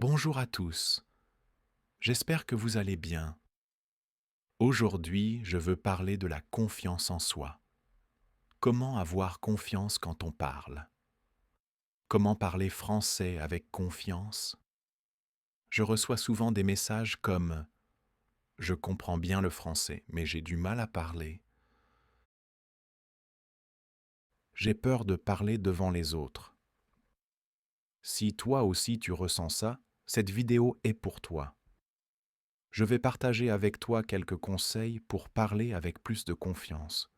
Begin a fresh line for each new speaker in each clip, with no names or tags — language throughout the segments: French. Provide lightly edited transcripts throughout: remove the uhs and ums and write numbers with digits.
Bonjour à tous, j'espère que vous allez bien. Aujourd'hui, je veux parler de la confiance en soi. Comment avoir confiance quand on parle? Comment parler français avec confiance? Je reçois souvent des messages comme «Je comprends bien le français, mais j'ai du mal à parler. J'ai peur de parler devant les autres». Si toi aussi tu ressens ça, cette vidéo est pour toi. Je vais partager avec toi quelques conseils pour parler avec plus de confiance.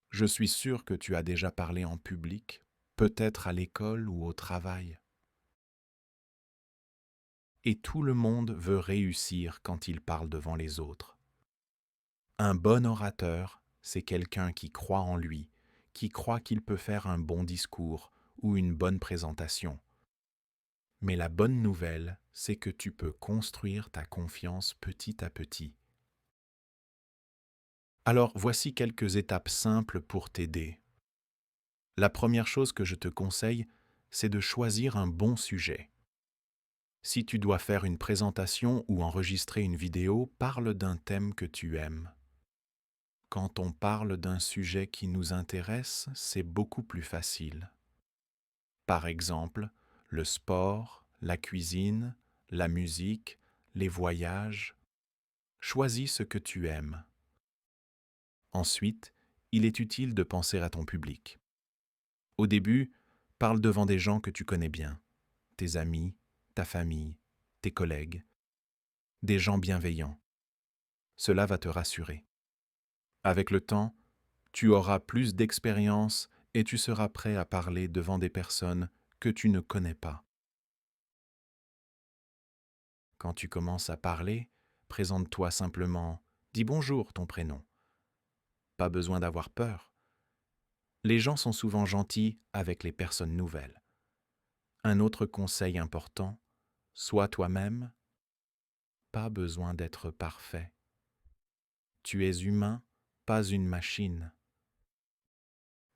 Je suis sûr que tu as déjà parlé en public, peut-être à l'école ou au travail. Et tout le monde veut réussir quand il parle devant les autres. Un bon orateur, c'est quelqu'un qui croit en lui, qui croit qu'il peut faire un bon discours ou une bonne présentation. Mais la bonne nouvelle, c'est que tu peux construire ta confiance petit à petit. Alors voici quelques étapes simples pour t'aider. La première chose que je te conseille, c'est de choisir un bon sujet. Si tu dois faire une présentation ou enregistrer une vidéo, parle d'un thème que tu aimes. Quand on parle d'un sujet qui nous intéresse, c'est beaucoup plus facile. Par exemple, le sport, la cuisine, la musique, les voyages. Choisis ce que tu aimes. Ensuite, il est utile de penser à ton public. Au début, parle devant des gens que tu connais bien, tes amis, ta famille, tes collègues, des gens bienveillants. Cela va te rassurer. Avec le temps, tu auras plus d'expérience et tu seras prêt à parler devant des personnes que tu ne connais pas. Quand tu commences à parler, présente-toi simplement, dis bonjour ton prénom. Pas besoin d'avoir peur. Les gens sont souvent gentils avec les personnes nouvelles. Un autre conseil important, sois toi-même, pas besoin d'être parfait. Tu es humain, pas une machine.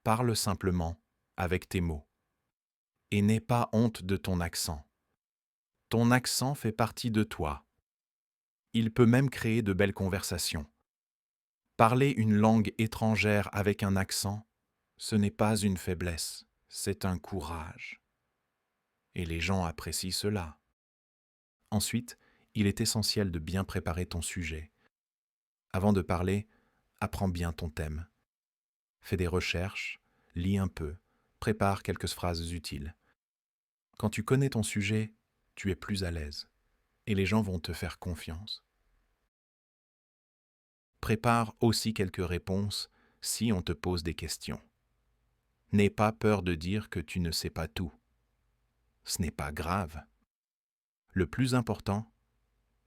Parle simplement, avec tes mots. Et n'aie pas honte de ton accent. Ton accent fait partie de toi. Il peut même créer de belles conversations. Parler une langue étrangère avec un accent, ce n'est pas une faiblesse, c'est un courage. Et les gens apprécient cela. Ensuite, il est essentiel de bien préparer ton sujet. Avant de parler, apprends bien ton thème. Fais des recherches, lis un peu, prépare quelques phrases utiles. Quand tu connais ton sujet, tu es plus à l'aise et les gens vont te faire confiance. Prépare aussi quelques réponses si on te pose des questions. N'aie pas peur de dire que tu ne sais pas tout. Ce n'est pas grave. Le plus important,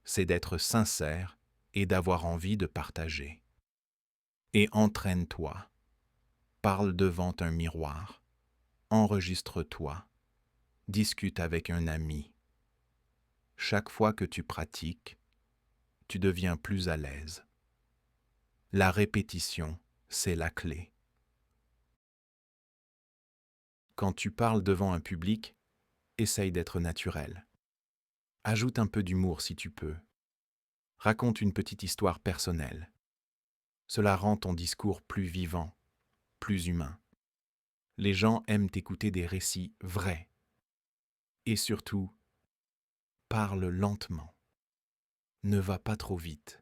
c'est d'être sincère et d'avoir envie de partager. Et entraîne-toi. Parle devant un miroir. Enregistre-toi. Discute avec un ami. Chaque fois que tu pratiques, tu deviens plus à l'aise. La répétition, c'est la clé. Quand tu parles devant un public, essaye d'être naturel. Ajoute un peu d'humour si tu peux. Raconte une petite histoire personnelle. Cela rend ton discours plus vivant, plus humain. Les gens aiment écouter des récits vrais. Et surtout, parle lentement. Ne va pas trop vite.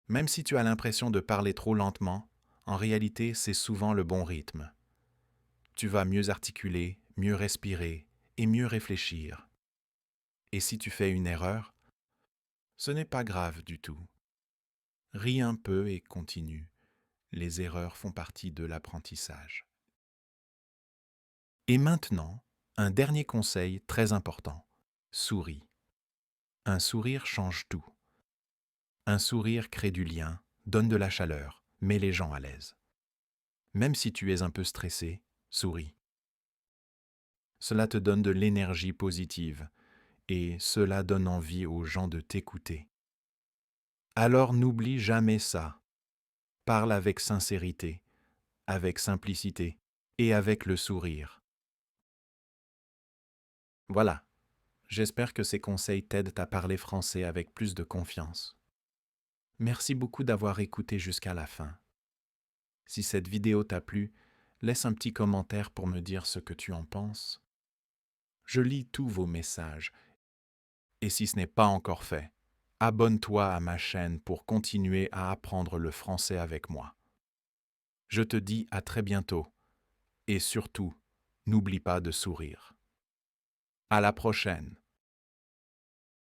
Même si tu as l'impression de parler trop lentement, en réalité, c'est souvent le bon rythme. Tu vas mieux articuler, mieux respirer et mieux réfléchir. Et si tu fais une erreur, ce n'est pas grave du tout. Ris un peu et continue. Les erreurs font partie de l'apprentissage. Et maintenant, un dernier conseil très important. Souris. Un sourire change tout. Un sourire crée du lien, donne de la chaleur, met les gens à l'aise. Même si tu es un peu stressé, souris. Cela te donne de l'énergie positive et cela donne envie aux gens de t'écouter. Alors n'oublie jamais ça. Parle avec sincérité, avec simplicité et avec le sourire. Voilà, j'espère que ces conseils t'aident à parler français avec plus de confiance. Merci beaucoup d'avoir écouté jusqu'à la fin. Si cette vidéo t'a plu, laisse un petit commentaire pour me dire ce que tu en penses. Je lis tous vos messages. Et si ce n'est pas encore fait, abonne-toi à ma chaîne pour continuer à apprendre le français avec moi. Je te dis à très bientôt. Et surtout, n'oublie pas de sourire. À la prochaine.